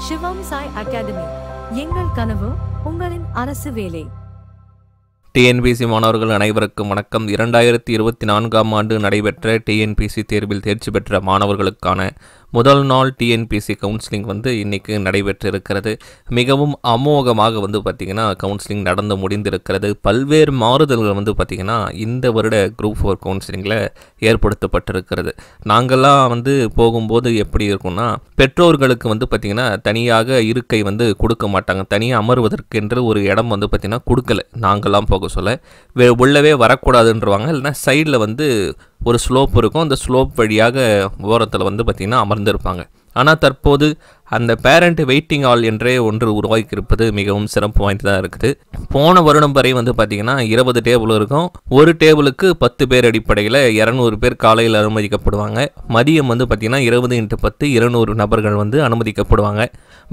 சிவம் Sai academy. எங்கள் கனவு உங்களின் அரசு வேலை. டிஎன்பிசி மாணவர்கள் அனைவருக்கும் வணக்கம். 2024ஆம் ஆண்டு நடைபெற்ற டிஎன்பிசி தேர்வில் தேர்ச்சி பெற்ற மாணவர்களுக்கான முதல் நாள் டிஎன்பிசி கவுன்சிலிங் இன்றைக்கி நடைபெற்றிருக்கிறது. மிகவும் அமோகமாக பார்த்திங்கன்னா கவுன்சிலிங் நடந்து முடிந்திருக்கிறது. பல்வேறு மாறுதல்கள் பார்த்திங்கன்னா இந்த வருட குரூப் 4 கவுன்சிலிங்கில் ஏற்படுத்தப்பட்டிருக்கிறது. நாங்கள்லாம் போகும்போது எப்படி இருக்கும்னா, பெற்றோர்களுக்கு பார்த்திங்கன்னா தனியாக இருக்கை கொடுக்க மாட்டாங்க. தனியாக அமர்வதற்கென்று ஒரு இடம் பார்த்திங்கன்னா கொடுக்கல. நாங்கள்லாம் போக சொல்ல உள்ளவே வரக்கூடாதுன்றவாங்க. இல்லைனா சைடில் ஒரு ஸ்லோப் இருக்கும். அந்த ஸ்லோப் வழியாக ஓரத்தில் பார்த்திங்கன்னா அமர்ந்திருப்பாங்க. ஆனால் தற்போது அந்த பேரண்ட் வெயிட்டிங் ஹால் என்றே ஒன்று உருவாக்கியிருப்பது மிகவும் சிறப்பு வாய்ந்ததாக இருக்குது. போன வருடம் வரை பார்த்திங்கன்னா 20 டேபிள் இருக்கும். ஒரு டேபிளுக்கு 10 பேர் அடிப்படையில் 200 பேர் காலையில் அனுமதிக்கப்படுவாங்க. மதியம் பார்த்திங்கன்னா 20x10 200 நபர்கள் அனுமதிக்கப்படுவாங்க.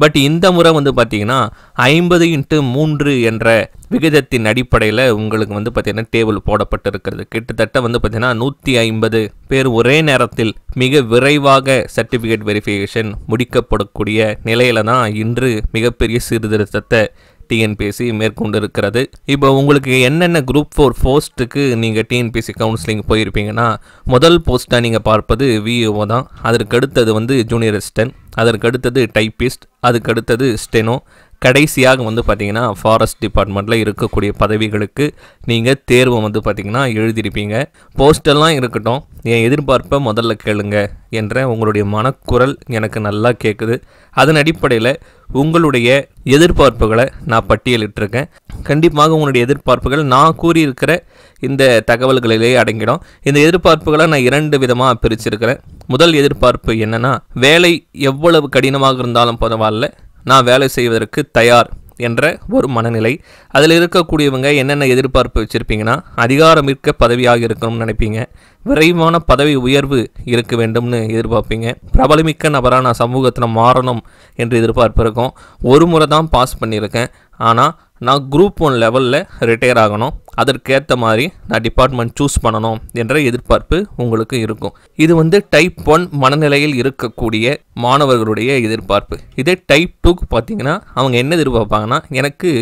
பட் இந்த முறை பார்த்திங்கன்னா 50x3 என்ற விகிதத்தின் அடிப்படையில் உங்களுக்கு பார்த்திங்கன்னா டேபிள் போடப்பட்டிருக்கிறது. கிட்டத்தட்ட பார்த்திங்கன்னா 150 பேர் ஒரே நேரத்தில் மிக விரைவாக சர்டிஃபிகேட் வெரிஃபிகேஷன் முடிக்கப்படக்கூடிய நிலையில தான் இன்று மிகப்பெரிய சீர்திருத்தத்தை டிஎன்பிஎஸ்சி மேற்கொண்டு இருக்கிறது. இப்போ உங்களுக்கு என்னென்ன குரூப் 4 போஸ்ட்டுக்கு நீங்கள் டிஎன்பிஎஸ்சி கவுன்சிலிங் போயிருப்பீங்கன்னா, முதல் போஸ்ட்டாக நீங்கள் பார்ப்பது விஓ தான். அதற்கு அடுத்தது ஜூனியர் அசிஸ்டன்ட், அதற்கு அடுத்தது டைப்பிஸ்ட், அதுக்கு அடுத்தது ஸ்டெனோ, கடைசியாக பார்த்திங்கன்னா ஃபாரஸ்ட் டிபார்ட்மெண்ட்டில் இருக்கக்கூடிய பதவிகளுக்கு நீங்கள் தேர்வு பார்த்திங்கன்னா எழுதியிருப்பீங்க. போஸ்டெல்லாம் இருக்கட்டும், என் எதிர்பார்ப்பை முதல்ல கேளுங்க என்ற உங்களுடைய மனக்குரல் எனக்கு நல்லா கேட்குது. அதன் அடிப்படையில் உங்களுடைய எதிர்பார்ப்புகளை நான் பட்டியலிட்டிருக்கேன். கண்டிப்பாக உங்களுடைய எதிர்பார்ப்புகள் நான் கூறியிருக்கிற இந்த தகவல்களிலே அடங்கிடும். இந்த எதிர்பார்ப்புகளை நான் 2 விதமாக பிரிச்சிருக்கிறேன். முதல் எதிர்பார்ப்பு என்னென்னா, வேலை எவ்வளவு கடினமாக இருந்தாலும் பரவாயில்ல, நான் வேலை செய்வதற்கு தயார் என்ற ஒரு மனநிலை. அதில் இருக்கக்கூடியவங்க என்னென்ன எதிர்பார்ப்பு வச்சுருப்பீங்கன்னா, அதிகாரமிக்க பதவியாக இருக்கணும்னு நினைப்பீங்க, விரைவான பதவி உயர்வு இருக்க வேண்டும்னு எதிர்பார்ப்பீங்க, பிரபலமிக்க நபராக நான் சமூகத்தில் மாறணும் என்று எதிர்பார்ப்பு இருக்கும். ஒரு முறை தான் பாஸ் பண்ணியிருக்கேன், ஆனால் நான் குரூப் 1 லெவலில் ரிட்டையர் ஆகணும், அதற்கேற்ற மாதிரி நான் டிபார்ட்மெண்ட் சூஸ் பண்ணணும் என்ற எதிர்பார்ப்பு உங்களுக்கு இருக்கும். இது டைப் 1 மனநிலையில் இருக்கக்கூடிய மாணவர்களுடைய எதிர்பார்ப்பு. இதே டைப் 2 பார்த்திங்கன்னா அவங்க என்ன எதிர்பார்ப்பாங்கன்னா, எனக்கு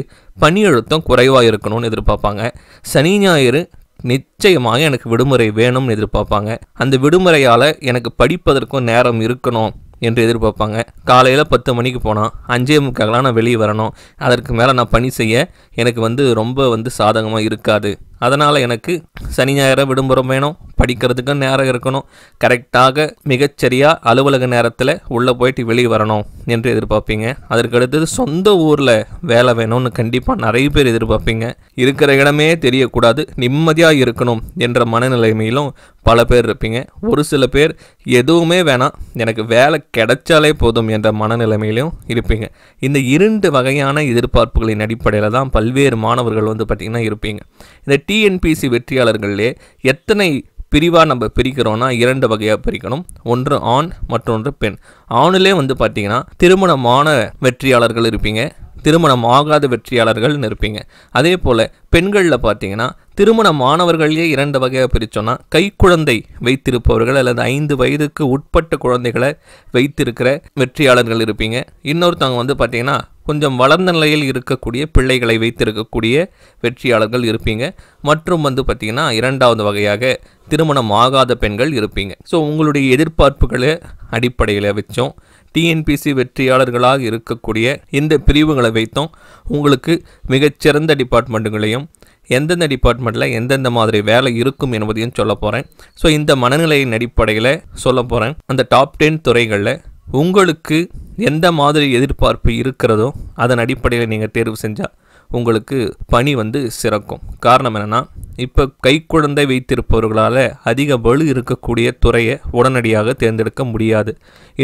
பணி அழுத்தம் குறைவாக இருக்கணும்னு எதிர்பார்ப்பாங்க. சனி ஞாயிறு நிச்சயமாக எனக்கு விடுமுறை வேணும்னு எதிர்பார்ப்பாங்க. அந்த விடுமுறையால் எனக்கு படிப்பதற்கும் நேரம் இருக்கணும் என்று எதிர்பார்ப்பாங்க. காலையில் 10 மணிக்கு போனால் 5:45 நான் வெளியே வரணும். அதற்கு மேலே நான் பணி செய்ய எனக்கு ரொம்ப சாதகமாக இருக்காது. அதனால் எனக்கு சனி ஞாயிறு விடுமுறை வேணும், படிக்கிறதுக்கு நேரம் இருக்கணும், கரெக்டாக மிகச்சரியாக அலுவலக நேரத்தில் உள்ளே போயிட்டு வெளியே வரணும் என்று எதிர்பார்ப்பீங்க. அதற்கு அடுத்தது சொந்த ஊரில் வேலை வேணும்னு கண்டிப்பாக நிறைய பேர் எதிர்பார்ப்பீங்க. இருக்கிற இடமே தெரியக்கூடாது, நிம்மதியாக இருக்கணும் என்ற மனநிலைமையிலும் பல பேர் இருப்பீங்க. ஒரு சில பேர் எதுவுமே வேணாம், எனக்கு வேலை கிடைச்சாலே போதும் என்ற மனநிலைமையிலும் இருப்பீங்க. இந்த 2 வகையான எதிர்பார்ப்புகளின் அடிப்படையில் தான் பல்வேறு மாணவர்கள் பார்த்திங்கன்னா இருப்பீங்க. இந்த டிஎன்பிசி வெற்றியாளர்களே எத்தனை பிரிவாக நம்ம பிரிக்கிறோன்னா 2 வகையாக பிரிக்கணும். ஒன்று ஆண், மற்றொன்று பெண். ஆணிலே பார்த்திங்கன்னா திருமணமான வெற்றியாளர்கள் இருப்பீங்க, திருமணம் ஆகாத வெற்றியாளர்கள்னு இருப்பீங்க. அதே போல் பெண்களில் பார்த்திங்கன்னா திருமணமானவர்களே 2 வகையாக பிரித்தோன்னா, கைக்குழந்தை வைத்திருப்பவர்கள் அல்லது 5 வயதுக்கு உட்பட்ட குழந்தைகளை வைத்திருக்கிற வெற்றியாளர்கள் இருப்பீங்க. இன்னொருத்தவங்க பார்த்திங்கன்னா கொஞ்சம் வளர்ந்த நிலையில் இருக்கக்கூடிய பிள்ளைகளை வைத்திருக்கக்கூடிய வெற்றியாளர்கள் இருப்பீங்க. மற்றும் பார்த்திங்கன்னா 2வது வகையாக திருமணம் ஆகாத பெண்கள் இருப்பீங்க. ஸோ உங்களுடைய எதிர்பார்ப்புகளை அடிப்படையில் வச்சோம் டிஎன்பிசி வெற்றியாளர்களாக இருக்கக்கூடிய இந்த பிரிவுகளை வைத்தோம் உங்களுக்கு மிகச்சிறந்த டிபார்ட்மெண்ட்டுகளையும் எந்தெந்த டிபார்ட்மெண்ட்டில் எந்தெந்த மாதிரி வேலை இருக்கும் என்பதையும் சொல்ல போகிறேன். ஸோ இந்த மனநிலையின் அடிப்படையில் சொல்ல போகிறேன். அந்த டாப் 10 துறைகளில் உங்களுக்கு எந்த மாதிரி எதிர்பார்ப்பு இருக்கிறதோ அதன் அடிப்படையில் நீங்கள் தேர்வு செஞ்சால் உங்களுக்கு பணி சிறக்கும். காரணம் என்னென்னா, இப்போ கைக்குழந்தை வைத்திருப்பவர்களால் அதிக வலு இருக்கக்கூடிய துறையை உடனடியாக தேர்ந்தெடுக்க முடியாது.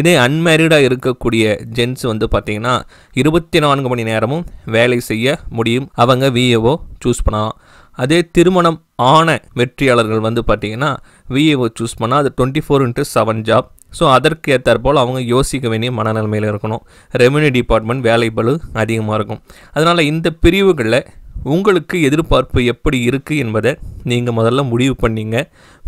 இதே அன்மேரிடாக இருக்கக்கூடிய ஜென்ஸ் பார்த்திங்கன்னா 24 மணி நேரமும் வேலை செய்ய முடியும், அவங்க விஏஓ சூஸ் பண்ணலாம். அதே திருமணம் ஆன வெற்றியாளர்கள் பார்த்திங்கன்னா விஏஓ சூஸ் பண்ணால் அது 24x7 ஜாப். ஸோ அதற்கு ஏற்றாற்போல் அவங்க யோசிக்க வேண்டிய மனநிலைமையில் இருக்கணும். ரெவென்யூ டிபார்ட்மெண்ட் வேலை பளு அதிகமாக இருக்கும். அதனால் இந்த பிரிவுகளில் உங்களுக்கு எதிர்பார்ப்பு எப்படி இருக்குது என்பதை நீங்கள் முதல்ல முடிவு பண்ணிங்க.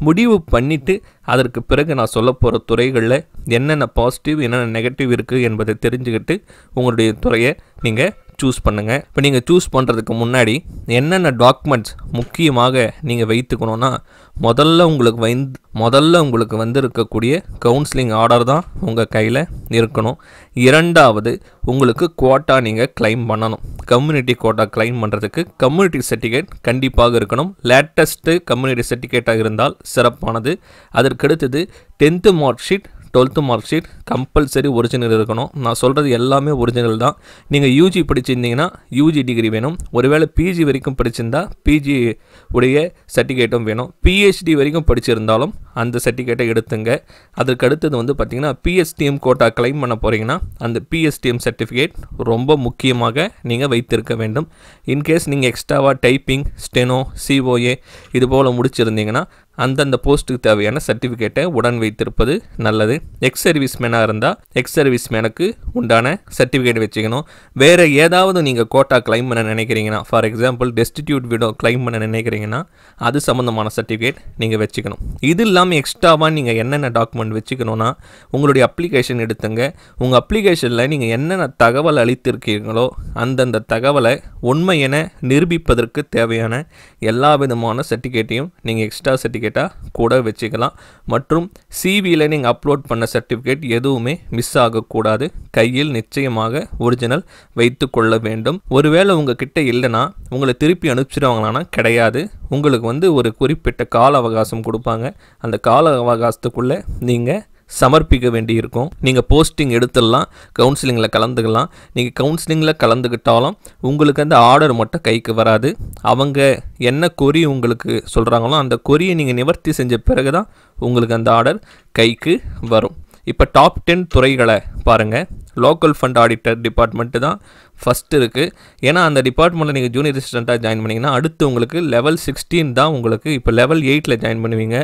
முடிவு பண்ணிவிட்டு அதற்கு பிறகு நான் சொல்ல போகிற துறைகளில் என்னென்ன பாசிட்டிவ் என்னென்ன நெகட்டிவ் இருக்குது என்பதை தெரிஞ்சுக்கிட்டு உங்களுடைய துறையை நீங்கள் சூஸ் பண்ணுங்கள். இப்போ நீங்கள் சூஸ் பண்ணுறதுக்கு முன்னாடி என்னென்ன டாக்குமெண்ட்ஸ் முக்கியமாக நீங்கள் வைத்துக்கணுன்னா, முதல்ல உங்களுக்கு இருக்கக்கூடிய கவுன்சிலிங் ஆர்டர் தான் உங்கள் கையில் இருக்கணும். இரண்டாவது, உங்களுக்கு குவாட்டா நீங்கள் கிளைம் பண்ணணும். கம்யூனிட்டி குவாட்டா கிளைம் பண்ணுறதுக்கு கம்யூனிட்டி சர்டிஃபிகேட் கண்டிப்பாக இருக்கணும். லேட்டஸ்ட்டு கம்யூனிட்டி சர்டிஃபிகேட்டாக இருந்தால் சிறப்பானது. அதற்கடுத்தது 10th mark sheet 12th mark sheet compulsory original இருக்கணும். நான் சொல்கிறது எல்லாமே ஒரிஜினல் தான். நீங்கள் யூஜி படிச்சிருந்தீங்கன்னா யூஜி டிகிரி வேணும். ஒருவேளை பிஜி வரைக்கும் படிச்சிருந்தா பிஜி உடைய சர்டிஃபிகேட்டும் வேணும். பிஹெச்டி வரைக்கும் படிச்சிருந்தாலும் அந்த சர்டிஃபிகேட்டை எடுத்துங்க. அதற்கு அடுத்தது பார்த்திங்கன்னா பிஎஸ்டிஎம் கோட்டா கிளைம் பண்ண போகிறீங்கன்னா அந்த பிஎஸ்டிஎம் சர்டிஃபிகேட் ரொம்ப முக்கியமாக நீங்கள் வைத்திருக்க வேண்டும். இன்கேஸ் நீங்கள் எக்ஸ்ட்ராவாக டைப்பிங், ஸ்டெனோ, சிஓஏ இது போல் முடிச்சிருந்தீங்கன்னா அந்தந்த போஸ்ட்டுக்கு தேவையான சர்டிஃபிகேட்டை உடன் வைத்திருப்பது நல்லது. எக்ஸ் சர்வீஸ் மேனாக இருந்தால் எக்ஸ் சர்வீஸ் மேனுக்கு உண்டான சர்டிஃபிகேட் வச்சுக்கணும். வேறு ஏதாவது நீங்கள் கோட்டா கிளைம் பண்ண நினைக்கிறீங்கன்னா, for example destitute widow claim பண்ண நினைக்கிறீங்கன்னா அது சம்மந்தமான சர்டிஃபிகேட் நீங்கள் வச்சுக்கணும். இது இல்லாமல் எக்ஸ்ட்ராவாக நீங்கள் என்னென்ன டாக்குமெண்ட் வச்சுக்கணுன்னா, உங்களுடைய அப்ளிகேஷன் எடுத்துங்க. உங்கள் அப்ளிகேஷனில் நீங்கள் என்னென்ன தகவல் அளித்திருக்கீங்களோ அந்தந்த தகவலை உண்மை என நிரூபிப்பதற்கு தேவையான எல்லா விதமான சர்டிஃபிகேட்டையும் நீங்கள் எக்ஸ்ட்ரா சர்டிஃபிகேட்டாக கூட வச்சுக்கலாம். மற்றும் சிவியில் நீங்கள் அப்லோட் பண்ண சர்டிஃபிகேட் எதுவுமே மிஸ் ஆகக்கூடாது. கையில் நிச்சயமாக ஒரிஜினல் வைத்து கொள்ள வேண்டும். ஒருவேளை உங்ககிட்ட இல்லைன்னா உங்களை திருப்பி அனுப்பிச்சிடுவாங்களான்னா கிடையாது. உங்களுக்கு ஒரு குறிப்பிட்ட கால அவகாசம் கொடுப்பாங்க. அந்த கால அவகாசத்துக்குள்ளே நீங்கள் சமர்ப்பிக்க வேண்டி இருக்கும். நீங்கள் போஸ்டிங் எடுத்துடலாம், கவுன்சிலிங்கில் கலந்துக்கலாம். நீங்கள் கவுன்சிலிங்கில் கலந்துக்கிட்டாலும் உங்களுக்கு அந்த ஆர்டர் மட்டும் கைக்கு வராது. அவங்க என்ன கொரி உங்களுக்கு சொல்கிறாங்களோ அந்த கொரியை நீங்கள் நிவர்த்தி செஞ்ச பிறகு தான் உங்களுக்கு அந்த ஆர்டர் கைக்கு வரும். இப்போ டாப் 10 துறைகளை பாருங்கள். லோக்கல் ஃபண்ட் ஆடிட்டர் டிபார்ட்மெண்ட்டு தான் ஃபஸ்ட்டு இருக்குது. ஏன்னா அந்த டிபார்ட்மெண்ட்டில் நீங்கள் ஜூனியர் அசிஸ்டண்ட்டாக ஜாயின் பண்ணிங்கன்னா அடுத்து உங்களுக்கு லெவல் 16 தான் உங்களுக்கு. இப்போ லெவல் 8 ஜாயின் பண்ணுவீங்க.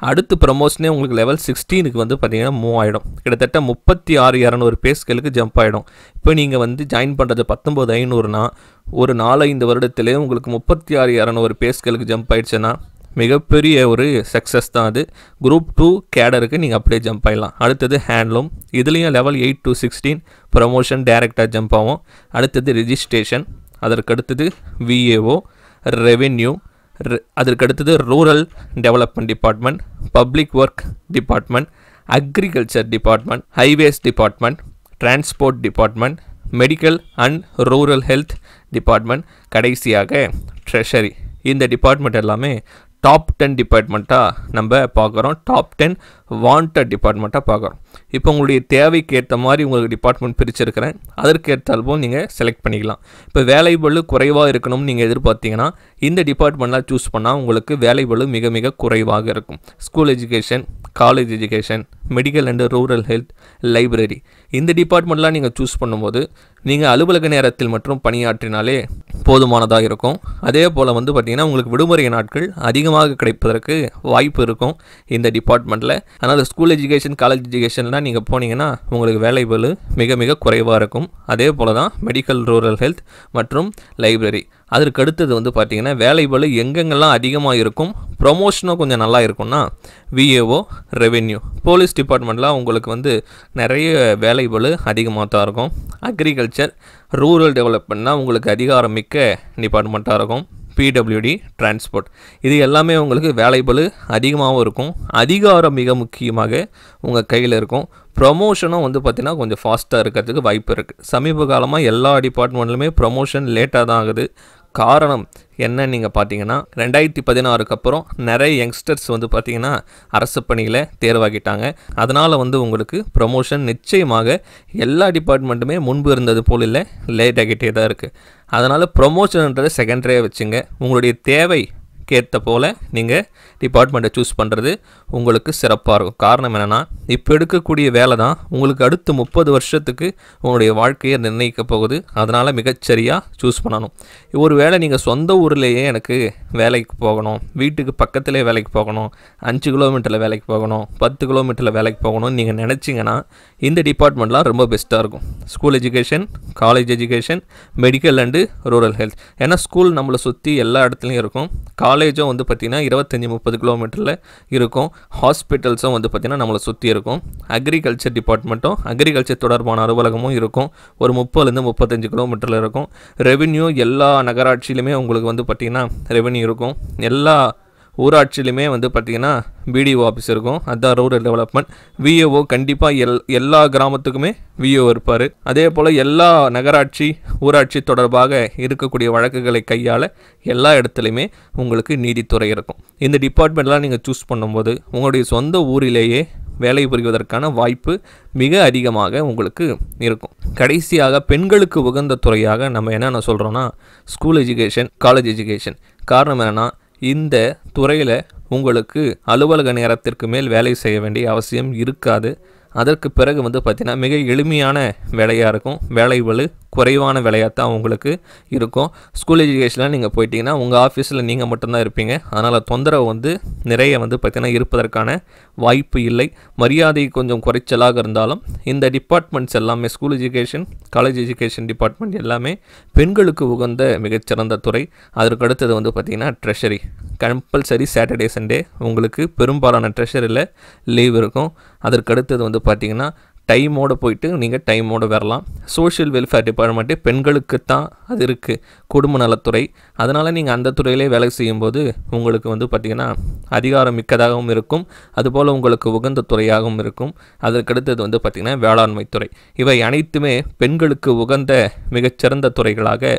அடுத்து ப்ரமோஷனே உங்களுக்கு லெவல் 16க்கு பார்த்திங்கன்னா மூவ் ஆகிடும். கிட்டத்தட்ட 36,200 பே ஸ்கேலுக்கு ஜம்ப் ஆகிடும். இப்போ நீங்கள் ஜாயின் பண்ணுறது 19,500னா ஒரு 4-5 வருடத்திலே உங்களுக்கு 36,200 பே ஸ்கேலுக்கு ஜம்ப் ஆகிடுச்சுன்னா மிகப்பெரிய ஒரு சக்ஸஸ் தான் அது. குரூப் 2 கேடருக்கு நீங்கள் அப்படியே ஜம்ப் ஆகிடலாம். அடுத்தது ஹேண்ட்லூம், இதுலேயும் லெவல் 8 to 16 ப்ரமோஷன் டைரெக்டாக ஜம்ப் ஆகும். அடுத்தது ரிஜிஸ்ட்ரேஷன், அதற்கடுத்தது விஏஓ, ரெவென்யூ, அதற்கடுத்தது rural development department, public work department, agriculture department, highways department, transport department, medical and rural health department, கடைசியாக ட்ரெஷரி. இந்த டிபார்ட்மெண்ட் எல்லாமே டாப் 10 டிபார்ட்மெண்ட்டாக நம்ம பார்க்குறோம். டாப் 10 வாண்டட் டிபார்ட்மெண்ட்டாக பார்க்குறோம். இப்போ உங்களுடைய தேவைக்கு ஏற்ற மாதிரி உங்களுக்கு டிபார்ட்மெண்ட் பிரிச்சிருக்கிறேன். அதற்கு ஏற்றால்போல் நீங்கள் செலக்ட் பண்ணிக்கலாம். இப்போ வேலைபளு குறைவாக இருக்கணும்னு நீங்கள் எதிர்பார்த்தீங்கன்னா இந்த டிபார்ட்மெண்ட்லாம் சூஸ் பண்ணால் உங்களுக்கு வேலைபளு மிக மிக குறைவாக இருக்கும். School education, college education, medical and rural health, library, இந்த டிபார்ட்மெண்ட்லாம் நீங்கள் சூஸ் பண்ணும்போது நீங்கள் அலுவலக நேரத்தில் மற்றும் பணியாற்றினாலே போதுமானதாக இருக்கும். அதே போல் பார்த்திங்கன்னா உங்களுக்கு விடுமுறை நாட்கள் அதிகமாக கிடைப்பதற்கு வாய்ப்பு இருக்கும் இந்த டிபார்ட்மெண்ட்டில். அதனால் ஸ்கூல் எஜுகேஷன், காலேஜ் எஜுகேஷன்லாம் நீங்கள் போனீங்கன்னா உங்களுக்கு வேலைபளு மிக மிக குறைவாக இருக்கும். அதே போல் தான் மெடிக்கல், ரூரல் ஹெல்த் மற்றும் லைப்ரரி. அதற்கு அடுத்தது பார்த்திங்கன்னா வேலைபளு எங்கெங்கெல்லாம் அதிகமாக இருக்கும், ப்ரொமோஷனும் கொஞ்சம் நல்லா இருக்கும்னா விஏஓ, ரெவென்யூ, போலீஸ் டிபார்ட்மெண்ட்லாம் உங்களுக்கு நிறைய வேலைபளு அதிகமாக தான் இருக்கும். அக்ரிகல்ச்சர், ரூரல் டெவலப்மெண்ட்னால் உங்களுக்கு அதிகாரம் மிக்க டிபார்ட்மெண்ட்டாக இருக்கும். பிடபிள்யூடி, டிரான்ஸ்போர்ட், இது எல்லாமே உங்களுக்கு வேலைபளு அதிகமாகவும் இருக்கும். அதிகாரம் மிக முக்கியமாக உங்கள் கையில் இருக்கும். ப்ரொமோஷனும் பார்த்திங்கன்னா கொஞ்சம் ஃபாஸ்ட்டாக இருக்கிறதுக்கு வாய்ப்பு இருக்குது. சமீப காலமாக எல்லா டிபார்ட்மெண்ட்லையுமே ப்ரொமோஷன் லேட்டாக தான் ஆகுது. காரணம் என்னன்னு நீங்கள் பார்த்தீங்கன்னா 2016க்கு அப்புறம் நிறைய யங்ஸ்டர்ஸ் பார்த்திங்கன்னா அரசு பணியில் தேர்வாகிட்டாங்க. அதனால் உங்களுக்கு ப்ரொமோஷன் நிச்சயமாக எல்லா டிபார்ட்மெண்ட்டுமே முன்பு இருந்தது போல் இல்லை, லேட் ஆகிட்டே தான் இருக்குது. அதனால் ப்ரொமோஷன்ன்றதை செகண்டரியாக வச்சுங்க. உங்களுடைய தேவைக்கேற்ற போல் நீங்கள் டிபார்ட்மெண்ட்டை சூஸ் பண்ணுறது உங்களுக்கு சிறப்பாக இருக்கும். காரணம் என்னென்னா இப்போ எடுக்கக்கூடிய வேலை தான் உங்களுக்கு அடுத்து 30 வருஷத்துக்கு உங்களுடைய வாழ்க்கையை நிர்ணயிக்க போகுது. அதனால் மிகச்சரியாக சூஸ் பண்ணணும். ஒரு வேளை நீங்கள் சொந்த ஊர்லேயே எனக்கு வேலைக்கு போகணும், வீட்டுக்கு பக்கத்துலேயே வேலைக்கு போகணும், 5 கிலோமீட்டரில் வேலைக்கு போகணும், 10 கிலோமீட்டரில் வேலைக்கு போகணும்னு நீங்கள் நினச்சிங்கன்னா இந்த டிபார்ட்மெண்ட்லாம் ரொம்ப பெஸ்ட்டாக இருக்கும். School education, college education, medical and rural health. ஏன்னா ஸ்கூல் நம்மளை சுற்றி எல்லா இடத்துலையும் இருக்கும். காலேஜும் வந்து பார்த்திங்கன்னா 25-30 கிலோமீட்டரில் இருக்கும். ஹாஸ்பிட்டல்ஸும் வந்து பார்த்திங்கன்னா நம்மளை சுற்றி இருக்கும். அக்ரிகல்ச்சர் டிபார்ட்மெண்ட்டும் அக்ரிகல்ச்சர் தொடர்பான அலுவலகமும் இருக்கும். ஒரு 30-35 கிலோமீட்டரில் இருக்கும். ரெவென்யூ எல்லா நகராட்சியிலுமே உங்களுக்கு வந்து பார்த்திங்கன்னா ரெவென்யூ இருக்கும். எல்லா ஊராட்சியிலுமே வந்து பார்த்திங்கன்னா பிடிஓ ஆஃபீஸ் இருக்கும். அதுதான் ரூரல் டெவலப்மெண்ட். விஏஓ கண்டிப்பாக எல்லா கிராமத்துக்குமே விஏஓ இருப்பார். அதே போல் எல்லா நகராட்சி ஊராட்சி தொடர்பாக இருக்கக்கூடிய வழக்குகளை கையாள எல்லா இடத்துலையுமே உங்களுக்கு நீதித்துறை இருக்கும். இந்த டிபார்ட்மெண்ட்லாம் நீங்கள் சூஸ் பண்ணும்போது உங்களுடைய சொந்த ஊரிலேயே வேலை புரிவதற்கான வாய்ப்பு மிக அதிகமாக உங்களுக்கு இருக்கும். கடைசியாக பெண்களுக்கு உகந்த துறையாக நம்ம என்னென்ன சொல்கிறோன்னா ஸ்கூல் எஜுகேஷன், காலேஜ் எஜுகேஷன். காரணம் என்னென்னா இந்த துறையில் உங்களுக்கு அலுவலக நேரத்திற்கு மேல் வேலை செய்ய வேண்டிய அவசியம் இருக்காது. அதற்கு பிறகு வந்து பார்த்திங்கன்னா மிக எளிமையான வேலையாக இருக்கும். வேலை வலு குறைவான வேலையாக தான் உங்களுக்கு இருக்கும். ஸ்கூல் எஜுகேஷனில் நீங்கள் போயிட்டீங்கன்னா உங்கள் ஆஃபீஸில் நீங்கள் மட்டும்தான் இருப்பீங்க. அதனால் தொந்தரவு வந்து நிறைய வந்து பார்த்திங்கன்னா இருப்பதற்கான வாய்ப்பு இல்லை. மரியாதை கொஞ்சம் குறைச்சலாக இருந்தாலும் இந்த டிபார்ட்மெண்ட்ஸ் எல்லாமே school education, college education department எல்லாமே பெண்களுக்கு உகந்த மிகச்சிறந்த துறை. அதற்கு அடுத்தது வந்து பார்த்திங்கன்னா ட்ரெஷரி. கம்பல்சரி சாட்டர்டே சண்டே உங்களுக்கு பெரும்பாலான ட்ரெஷரியில் லீவ் இருக்கும். அதற்கு அடுத்தது வந்து பார்த்திங்கன்னா டைமோடு போயிட்டு நீங்கள் டைமோடு வரலாம். சோஷியல் வெல்ஃபேர் டிபார்ட்மெண்ட்டு பெண்களுக்கு தான் அது இருக்குது, குடும்ப நலத்துறை. அதனால் நீங்கள் அந்த துறையிலே வேலை செய்யும்போது உங்களுக்கு வந்து பார்த்திங்கன்னா அதிகாரம் மிக்கதாகவும் இருக்கும். அதுபோல் உங்களுக்கு உகந்த துறையாகவும் இருக்கும். அதற்கடுத்தது வந்து பார்த்திங்கன்னா வேளாண்மை துறை. இவை அனைத்துமே பெண்களுக்கு உகந்த மிகச்சிறந்த துறைகளாக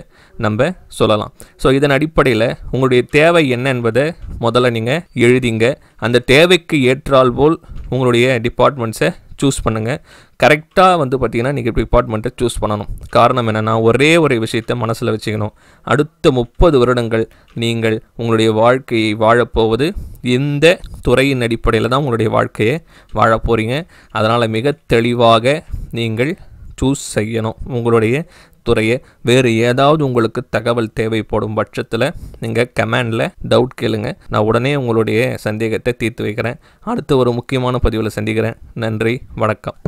நம்ம சொல்லலாம். ஸோ இதன் அடிப்படையில் உங்களுடைய தேவை என்ன என்பதை முதல்ல நீங்கள் எழுதிங்க. அந்த தேவைக்கு ஏற்றால் போல் உங்களுடைய டிபார்ட்மெண்ட்ஸை சூஸ் பண்ணுங்கள். கரெக்டாக வந்து பார்த்திங்கன்னா நீங்கள் டிபார்ட்மெண்ட்டை சூஸ் பண்ணணும். காரணம் என்னென்னா ஒரே ஒரு விஷயத்தை மனசில் வச்சுக்கணும். அடுத்த 30 வருடங்கள் நீங்கள் உங்களுடைய வாழ்க்கையை வாழப்போவது இந்த துறையின் அடிப்படையில் தான் உங்களுடைய வாழ்க்கையை வாழப்போகிறீங்க. அதனால் மிக தெளிவாக நீங்கள் சூஸ் செய்யணும் உங்களுடைய துறையை. வேறு ஏதாவது உங்களுக்கு தகவல் தேவைப்படும் பட்சத்தில் நீங்கள் கமெண்டில் டவுட் கேளுங்க. நான் உடனே உங்களுடைய சந்தேகத்தை தீர்த்து வைக்கிறேன். அடுத்த ஒரு முக்கியமான பதிவில் சந்திக்கிறேன். நன்றி, வணக்கம்.